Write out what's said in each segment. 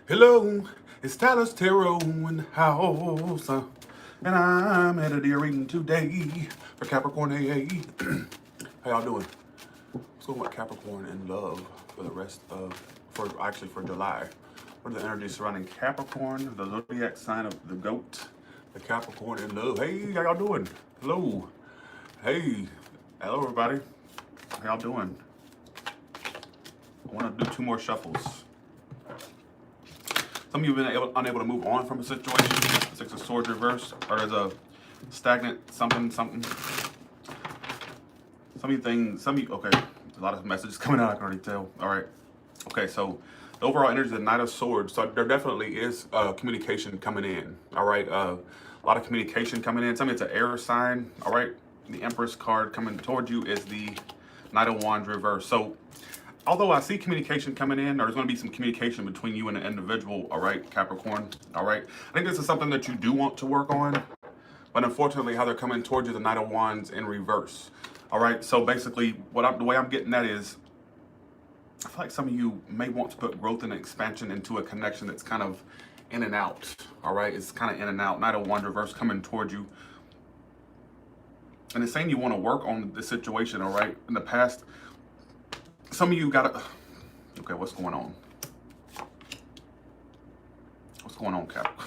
Hello, it's Tyler's Tarot in the house, and I'm at a deer reading today for Capricorn AA. How y'all doing? What's going on with Capricorn in love for the rest of, for July? What are the energies surrounding Capricorn, the zodiac sign of the goat, the Capricorn in love? Hey, how y'all doing? Hello. Hey, hello everybody. How y'all doing? I want to do two more shuffles. Some of you have been unable to move on from a situation. Six of Swords reversed, or there's a stagnant something. Some of you things, okay, there's a lot of messages coming out, I can already tell. All right, okay, so the overall energy of the Knight of Swords, so there definitely is communication coming in, all right? A lot of communication coming in. Some of it's an air sign, all right? The Empress card coming towards you is the Knight of Wands reversed. So although I see communication coming in, there's going to be some communication between you and an individual, all right, Capricorn, all right? I think this is something that you do want to work on, but unfortunately, how they're coming towards you, the Knight of Wands in reverse, all right? So basically, the way I'm getting that is, I feel like some of you may want to put growth and expansion into a connection that's kind of in and out, all right? It's kind of in and out. Knight of Wands reverse coming towards you. And it's saying you want to work on the situation, all right? In the past, some of you gotta, okay, what's going on? What's going on, Cap?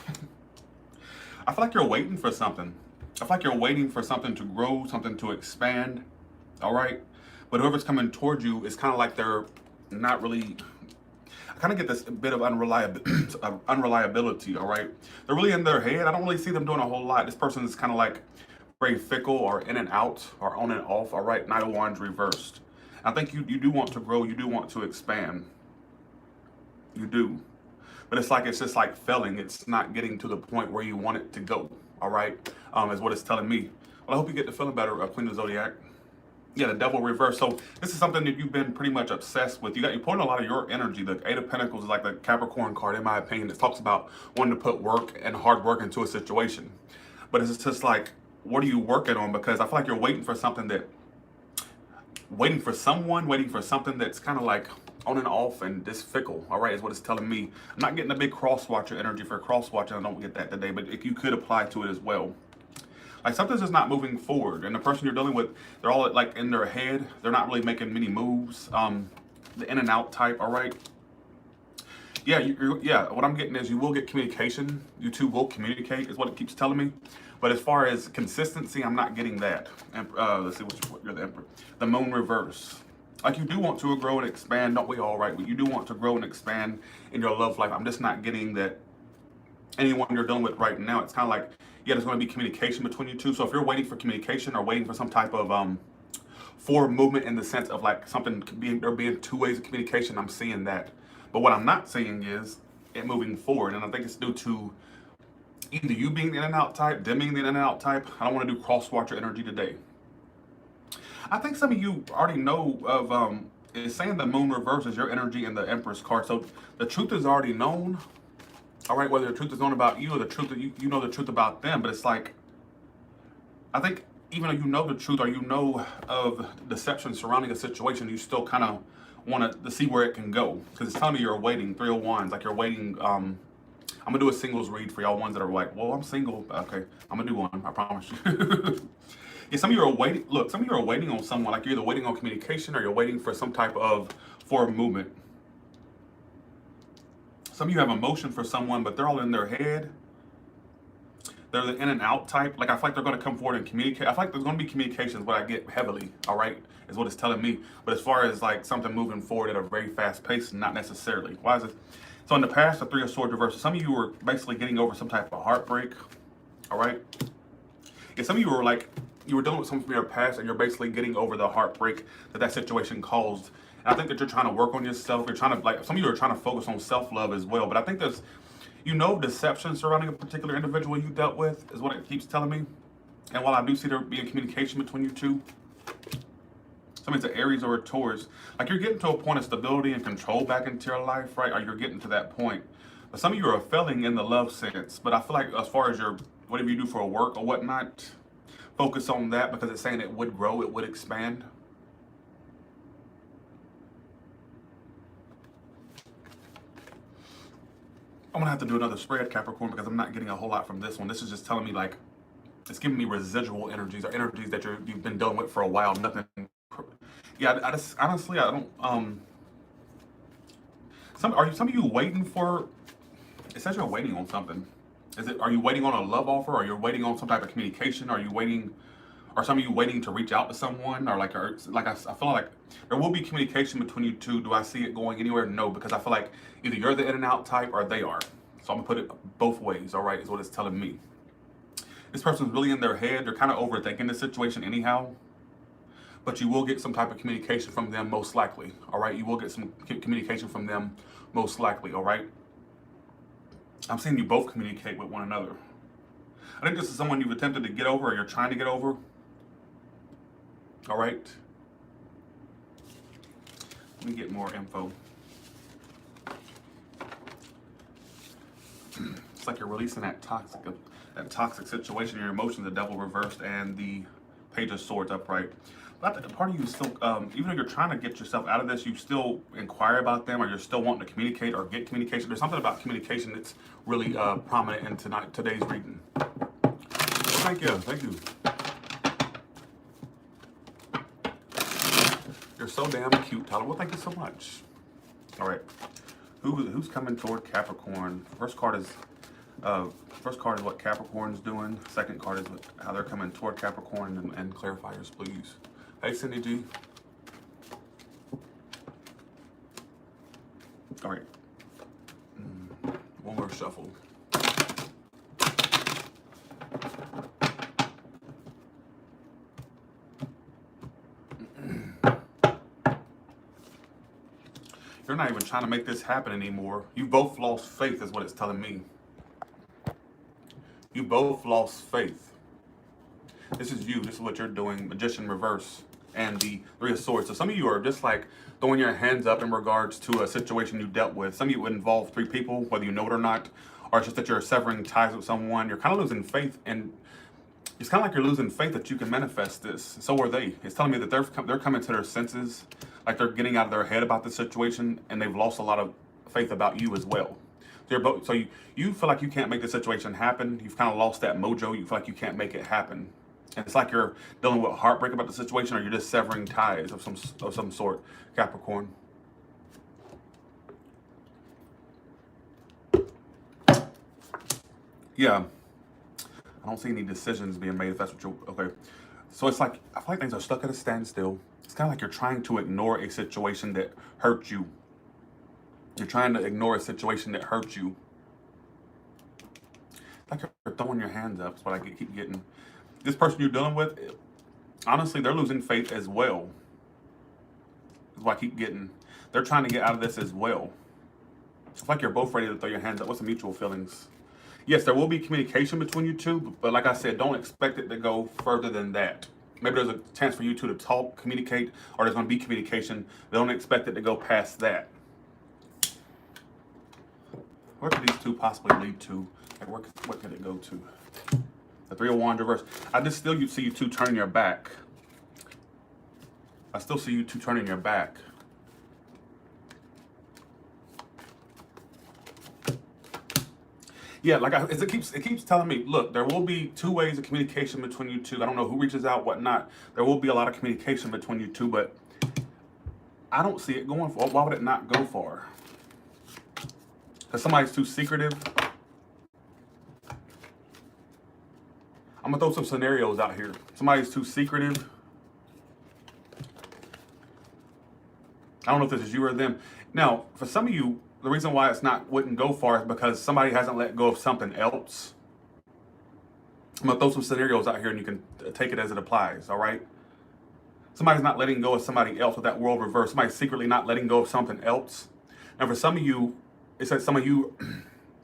I feel like you're waiting for something. I feel like you're waiting for something to grow, something to expand, all right? But whoever's coming towards you is kind of like they're not really, I kind of get this bit of unreliability, all right? They're really in their head. I don't really see them doing a whole lot. This person is kind of like very fickle or in and out or on and off, all right? Knight of Wands reversed. I think you do want to grow, you do want to expand. You do. But it's just like failing. It's not getting to the point where you want it to go, all right? Is what it's telling me. Well, I hope you get to feeling better, Queen of the Zodiac. Yeah, the Devil reversed. So this is something that you've been pretty much obsessed with. You're putting a lot of your energy. The Eight of Pentacles is like the Capricorn card, in my opinion. It talks about wanting to put work and hard work into a situation. But it's just like, what are you working on? Because I feel like you're waiting for something waiting for something that's kind of like on and off and this fickle, all right, is what it's telling me. I'm not getting a big cross-watcher energy for cross-watching. I don't get that today, but if you could apply to it as well. Like something's just not moving forward, and the person you're dealing with, they're all like in their head. They're not really making many moves. The in and out type, all right. Yeah, yeah, what I'm getting is you will get communication. You two will communicate, is what it keeps telling me. But as far as consistency, I'm not getting that. Let's see, you're the Emperor. The Moon reverse. Like you do want to grow and expand, don't we all, right? But you do want to grow and expand in your love life. I'm just not getting that anyone you're dealing with right now. It's kind of like, yeah, there's going to be communication between you two. So if you're waiting for communication or waiting for some type of forward movement in the sense of like something there being two ways of communication, I'm seeing that. But what I'm not seeing is it moving forward. And I think it's due to either you being the in and out type, them being the in and out type. I don't want to do cross-watcher energy today. I think some of you already know of, it's saying the Moon reverse is your energy in the Empress card. So the truth is already known, all right, whether the truth is known about you or the truth that you know the truth about them. But it's like, I think even though you know the truth or you know of deception surrounding a situation, you still kind of want to see where it can go. Because it's telling me you're waiting, 3 of Wands, like you're waiting. I'm going to do a singles read for y'all ones that are like, well, I'm single. Okay, I'm going to do one, I promise you. Yeah, some of you are waiting. Look, some of you are waiting on someone. Like you're either waiting on communication or you're waiting for some type of forward movement. Some of you have emotion for someone, but they're all in their head. They're the in and out type. Like I feel like they're going to come forward and communicate. I feel like there's going to be communications, but I get heavily, all right, is what it's telling me. But as far as like something moving forward at a very fast pace, not necessarily. Why is it? So in the past, the Three of Swords reversed. Some of you were basically getting over some type of heartbreak, all right? Yeah, some of you were like, you were dealing with something from your past and you're basically getting over the heartbreak that situation caused. And I think that you're trying to work on yourself. You're trying to, like, some of you are trying to focus on self-love as well. But I think there's, deception surrounding a particular individual you dealt with is what it keeps telling me. And while I do see there being communication between you two, somebody's an Aries or a Taurus, like you're getting to a point of stability and control back into your life, right? Or you're getting to that point. But some of you are failing in the love sense. But I feel like as far as your, whatever you do for work or whatnot, focus on that because it's saying it would grow, it would expand. I'm gonna have to do another spread, Capricorn, because I'm not getting a whole lot from this one. This is just telling me like it's giving me residual energies or energies that you've been dealing with for a while. Nothing. Yeah, I just honestly I don't. Some of you waiting for? It says you're waiting on something. Is it? Are you waiting on a love offer? Or you're waiting on some type of communication? Are you waiting? Are some of you waiting to reach out to someone? Or I feel like there will be communication between you two. Do I see it going anywhere? No, because I feel like either you're the in and out type or they are. So I'm gonna put it both ways. All right, is what it's telling me. This person's really in their head. They're kind of overthinking the situation anyhow. But you will get some type of communication from them most likely. All right, you will get some communication from them most likely. All right. I'm seeing you both communicate with one another. I think this is someone you've attempted to get over or you're trying to get over. All right. Let me get more info. It's like you're releasing that toxic situation. Your emotions, the devil reversed, and the page of swords upright. But the part of you is still, even though you're trying to get yourself out of this, you still inquire about them, or you're still wanting to communicate or get communication. There's something about communication that's really prominent in today's reading. Thank you. You're so damn cute, Tyler. Well, thank you so much. All right, who's coming toward Capricorn? First card is what Capricorn's doing. Second card is how they're coming toward Capricorn, and clarifiers, please. Hey, Cindy G. All right. One more shuffle. You're not even trying to make this happen anymore. You both lost faith, is what it's telling me. You both lost faith. This is you. This is what you're doing. Magician reverse and the Three of Swords. So some of you are just like throwing your hands up in regards to a situation you dealt with. Some of you would involve three people, whether you know it or not, or it's just that you're severing ties with someone. You're kind of losing faith, and it's kind of like you're losing faith that you can manifest this. So are they. It's telling me that they're coming to their senses, like they're getting out of their head about the situation, and they've lost a lot of faith about you as well. So you feel like you can't make the situation happen. You've kind of lost that mojo. You feel like you can't make it happen. And it's like you're dealing with heartbreak about the situation, or you're just severing ties of some sort, Capricorn. Yeah. I don't see any decisions being made, if that's what you're... Okay. So it's like, I feel like things are stuck at a standstill. It's kind of like you're trying to ignore a situation that hurt you. You're trying to ignore a situation that hurt you. It's like you're throwing your hands up. That's what I keep getting. This person you're dealing with, honestly, they're losing faith as well. That's what I keep getting. They're trying to get out of this as well. It's like you're both ready to throw your hands up. What's the mutual feelings? Yes, there will be communication between you two, but like I said, don't expect it to go further than that. Maybe there's a chance for you two to talk, communicate, or there's going to be communication. Don't expect it to go past that. Where could these two possibly lead to? Like, what could it go to? The Three of Wands reverse. I just still see you two turning your back. I still see you two turning your back. Yeah, like it keeps telling me, look, there will be two ways of communication between you two. I don't know who reaches out, whatnot. There will be a lot of communication between you two, but I don't see it going far. Why would it not go far? Because somebody's too secretive. I'm gonna throw some scenarios out here. Somebody's too secretive. I don't know if this is you or them. Now, for some of you, the reason why wouldn't go far is because somebody hasn't let go of something else. I'm gonna throw some scenarios out here and you can take it as it applies, all right? Somebody's not letting go of somebody else with that world reverse. Somebody's secretly not letting go of something else. And for some of you, it says some of you,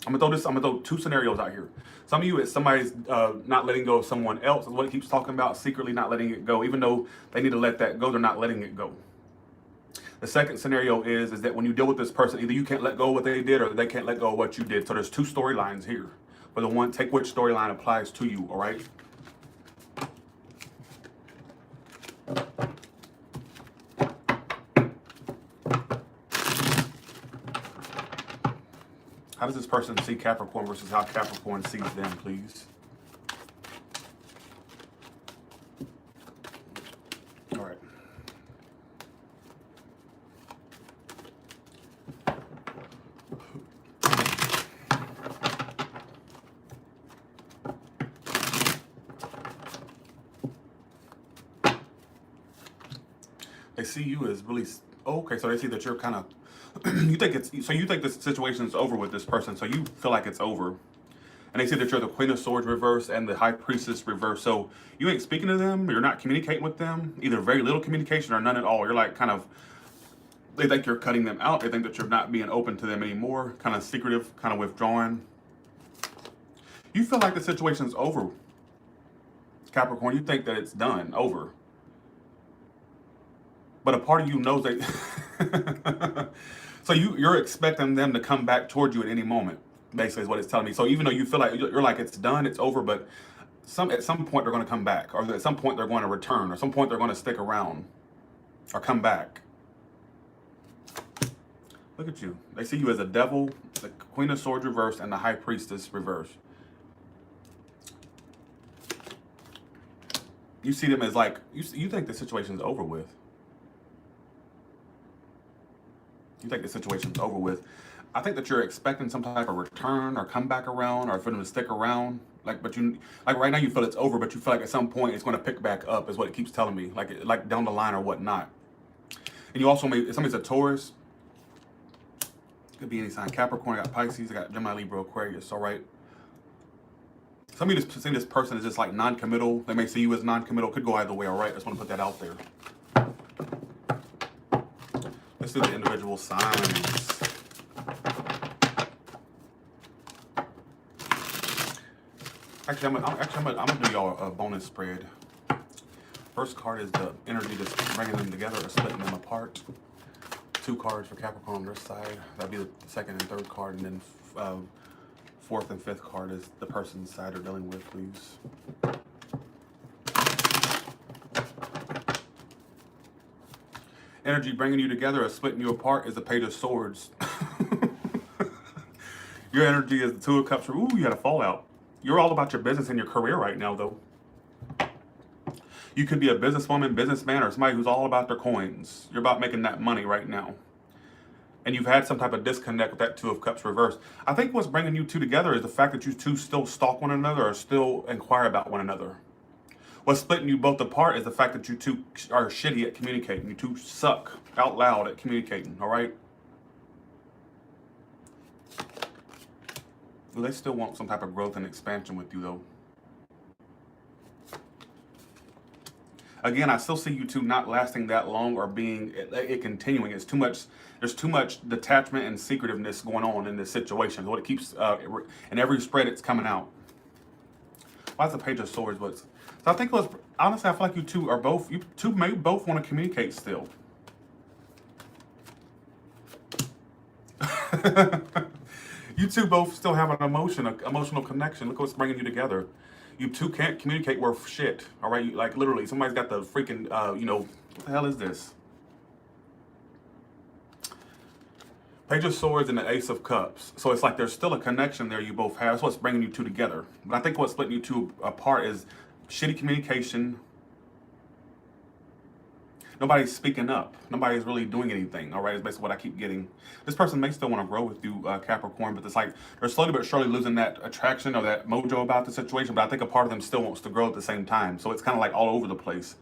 I'm gonna throw two scenarios out here. Some of you, it's somebody's not letting go of someone else, is what it keeps talking about, secretly not letting it go. Even though they need to let that go, they're not letting it go. The second scenario is that when you deal with this person, either you can't let go of what they did or they can't let go of what you did. So there's two storylines here. But the one, take which storyline applies to you, all right? How does this person see Capricorn versus how Capricorn sees them, please? All right. They see you as really, oh, okay, so they see that you're kind of, you think this situation is over with this person, so you feel like it's over. And they say that you're the Queen of Swords reverse and the High Priestess reverse. So you ain't speaking to them, you're not communicating with them, either very little communication or none at all. You're like kind of, they think you're cutting them out. They think that you're not being open to them anymore, kind of secretive, kind of withdrawing. You feel like the situation's over, Capricorn. You think that it's done, over. But a part of you knows that. So you're expecting them to come back toward you at any moment, basically is what it's telling me. So even though you feel like you're like it's done, it's over, but at some point they're going to come back, or at some point they're going to return, or at some point they're going to stick around or come back. Look at you. They see you as a devil, the Queen of Swords reversed, and the High Priestess reversed. You see them as like, you think the situation's over with. You think the situation's over with. I think that you're expecting some type of return or come back around, or for them to stick around. Like, but you, like right now you feel it's over, but you feel like at some point it's going to pick back up, is what it keeps telling me. Like down the line or whatnot. And you also if somebody's a Taurus, could be any sign. Capricorn, I got Pisces, I got Gemini, Libra, Aquarius. All right. Some of you just see this person is just like non-committal. They may see you as non-committal. Could go either way. All right. I just want to put that out there. Let's do the individual signs. Actually, I'm gonna do y'all a bonus spread. First card is the energy that's bringing them together or splitting them apart. 2 cards for Capricorn on this side. That'd be the second and third card, and then fourth and fifth card is the person's side they're dealing with, please. Energy bringing you together or splitting you apart is the Page of Swords. Your energy is the Two of Cups. Ooh, you had a fallout. You're all about your business and your career right now, though. You could be a businesswoman, businessman, or somebody who's all about their coins. You're about making that money right now. And you've had some type of disconnect with that Two of Cups reversed. I think what's bringing you two together is the fact that you two still stalk one another or still inquire about one another. What's splitting you both apart is the fact that you two are shitty at communicating. You two suck out loud at communicating, all right? Well, they still want some type of growth and expansion with you, though. Again, I still see you two not lasting that long or being it continuing. It's too much. There's too much detachment and secretiveness going on in this situation. What it keeps in every spread, it's coming out. Why is the Page of Swords? So I think it was honestly. I feel like you two may both want to communicate still. You two both still have an emotional connection. Look what's bringing you together. You two can't communicate worth shit, all right? Like literally, somebody's got the freaking, what the hell is this? Page of Swords and the Ace of Cups. So it's like there's still a connection there you both have. That's what's bringing you two together. But I think what's splitting you two apart is shitty communication. Nobody's speaking up. Nobody's really doing anything, all right? It's basically what I keep getting. This person may still want to grow with you, Capricorn, but it's like they're slowly but surely losing that attraction or that mojo about the situation, but I think a part of them still wants to grow at the same time. So it's kind of like all over the place.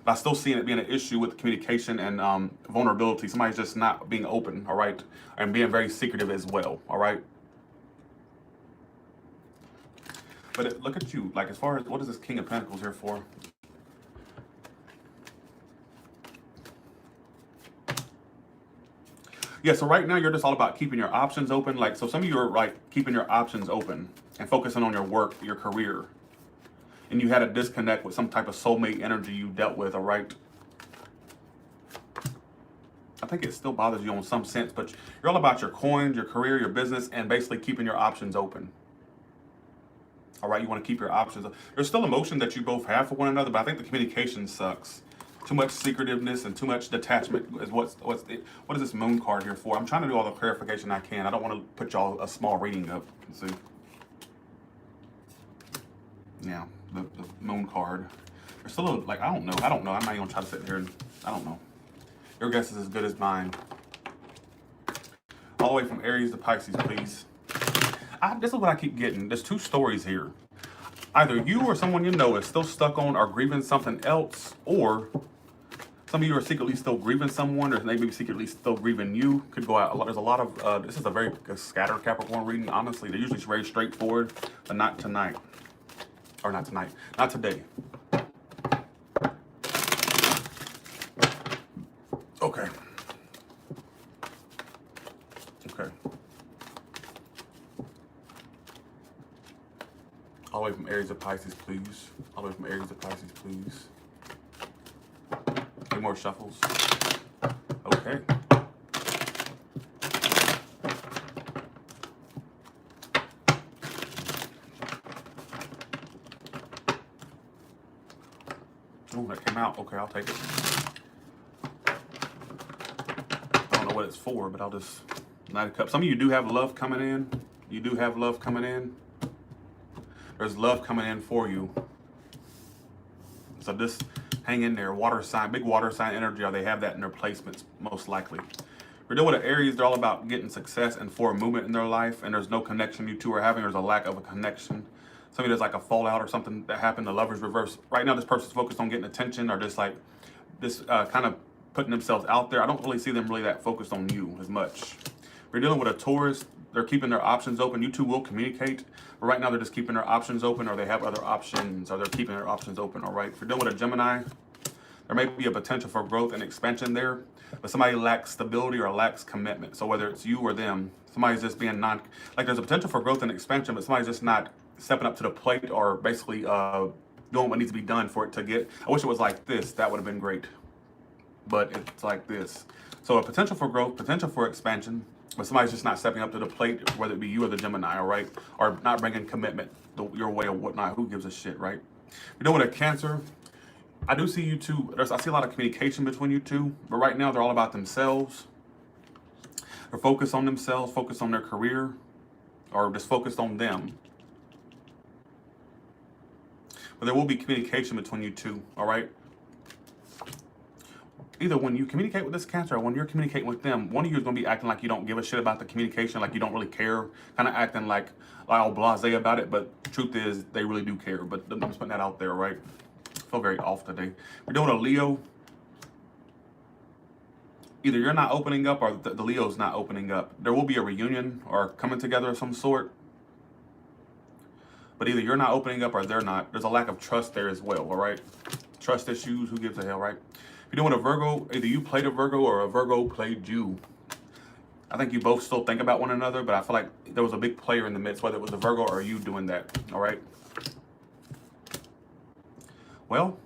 But I still see it being an issue with communication and vulnerability. Somebody's just not being open, all right? And being very secretive as well, all right? But look at you. Like as far as, what is this King of Pentacles here for? Yeah, so right now you're just all about keeping your options open. Like, so some of you are like keeping your options open and focusing on your work, your career. And you had a disconnect with some type of soulmate energy you dealt with, all right? I think it still bothers you in some sense, but you're all about your coins, your career, your business, and basically keeping your options open. All right, you want to keep your options. There's still emotion that you both have for one another, but I think the communication sucks. Too much secretiveness and too much detachment is what is this moon card here for? I'm trying to do all the clarification I can. I don't want to put y'all a small reading up. See? Yeah, the moon card. There's still a, like, I don't know. I'm not even gonna try to sit here and, I don't know. Your guess is as good as mine. All the way from Aries to Pisces, please. This is what I keep getting. There's two stories here. Either you or someone you know is still stuck on or grieving something else, or some of you are secretly still grieving someone, or maybe secretly still grieving you. Could go out. There's a lot of, this is a very scattered Capricorn reading, honestly. They're usually very straightforward, but not tonight. Or not tonight. Not today. Okay. Okay. All the way from Aries to Pisces, please. All the way from Aries to Pisces, please. Any more shuffles? Okay. Oh, that came out. Okay, I'll take it. I don't know what it's for, but I'll just Knight of Cups. Some of you do have love coming in. You do have love coming in. There's love coming in for you. So just hang in there. Water sign, big water sign energy, or they have that in their placements, most likely. We're dealing with Aries. They're all about getting success and forward movement in their life, and there's no connection you two are having. There's a lack of a connection. Some of you, there's like a fallout or something that happened. The Lover's reverse. Right now, this person's focused on getting attention, or just like this kind of putting themselves out there. I don't really see them really that focused on you as much. We're dealing with a Taurus. They're keeping their options open. You two will communicate, but right now they're just keeping their options open, or they have other options, or they're keeping their options open, all right? If you're dealing with a Gemini, there may be a potential for growth and expansion there, but somebody lacks stability or lacks commitment. So whether it's you or them, somebody's just being like there's a potential for growth and expansion, but somebody's just not stepping up to the plate, or basically doing what needs to be done for it to get. I wish it was like this. That would have been great, but it's like this. So a potential for growth, potential for expansion, but somebody's just not stepping up to the plate, whether it be you or the Gemini, all right? Or not bringing commitment your way or whatnot. Who gives a shit, right? You're doing a Cancer. I do see you two. I see a lot of communication between you two, but right now they're all about themselves. They're focused on themselves, focused on their career, or just focused on them. But there will be communication between you two, all right? Either when you communicate with this Cancer or when you're communicating with them, one of you is going to be acting like you don't give a shit about the communication, like you don't really care, kind of acting like all blasé about it, but the truth is they really do care. But I'm just putting that out there, right? I feel very off today. We're doing a Leo. Either you're not opening up or the Leo's not opening up. There will be a reunion or coming together of some sort. But either you're not opening up or they're not. There's a lack of trust there as well, all right? Trust issues, who gives a hell, right? If you're doing a Virgo, either you played a Virgo or a Virgo played you. I think you both still think about one another, but I feel like there was a big player in the midst, whether it was a Virgo or you doing that, all right? Well,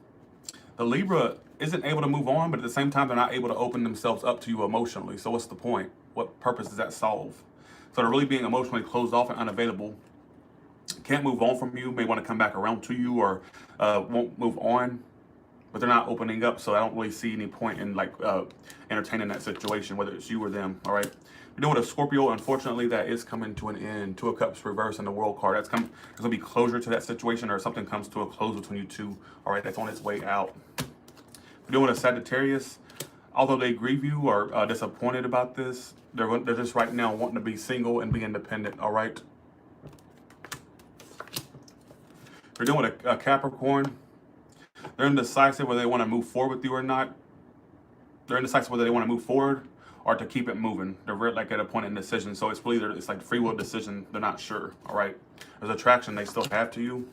the Libra isn't able to move on, but at the same time, they're not able to open themselves up to you emotionally. So what's the point? What purpose does that solve? So they're really being emotionally closed off and unavailable. Can't move on from you, may want to come back around to you, or won't move on, but they're not opening up. So I don't really see any point in like entertaining that situation, whether it's you or them, all right? You're doing a Scorpio. Unfortunately, that is coming to an end. Two of Cups reverse and the World card. There's going to be closure to that situation, or something comes to a close between you two, all right? That's on its way out. You're doing a Sagittarius. Although they grieve you or are disappointed about this, they're just right now wanting to be single and be independent, all right? You're doing a Capricorn. They're indecisive whether they want to move forward with you or not. They're indecisive whether they want to move forward or to keep it moving. They're very, like at a point in decision. So it's really, it's like free will decision. They're not sure, all right? There's attraction they still have to you.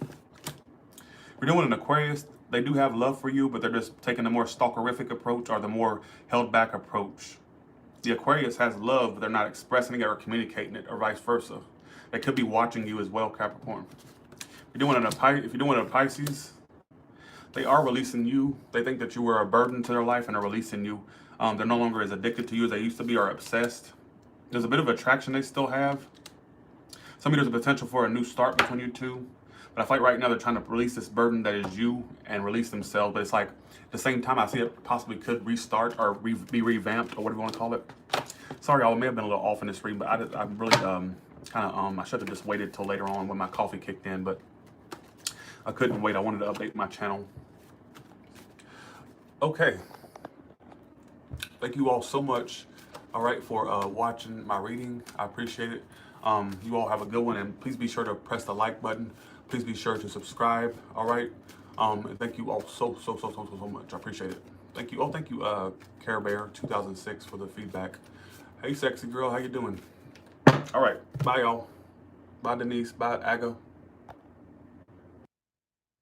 You're doing an Aquarius. They do have love for you, but they're just taking the more stalkerific approach or the more held back approach. The Aquarius has love, but they're not expressing it or communicating it, or vice versa. They could be watching you as well, Capricorn. If you're doing a Pisces, they are releasing you. They think that you were a burden to their life and are releasing you. They're no longer as addicted to you as they used to be, or obsessed. There's a bit of attraction they still have. Some of you, there's a potential for a new start between you two. But I feel like right now they're trying to release this burden that is you and release themselves. But it's like at the same time, I see it possibly could restart or be revamped or whatever you want to call it. Sorry, I may have been a little off in this reading, but I really I should have just waited till later on when my coffee kicked in, but I couldn't wait. I wanted to update my channel. Okay. Thank you all so much, all right, for watching my reading. I appreciate it. You all have a good one, and please be sure to press the like button. Please be sure to subscribe, all right? And thank you all so much. I appreciate it. Thank you. Oh, thank you, Care Bear 2006 for the feedback. Hey, sexy girl, how you doing? All right, bye, y'all. Bye, Denise. Bye, Aga.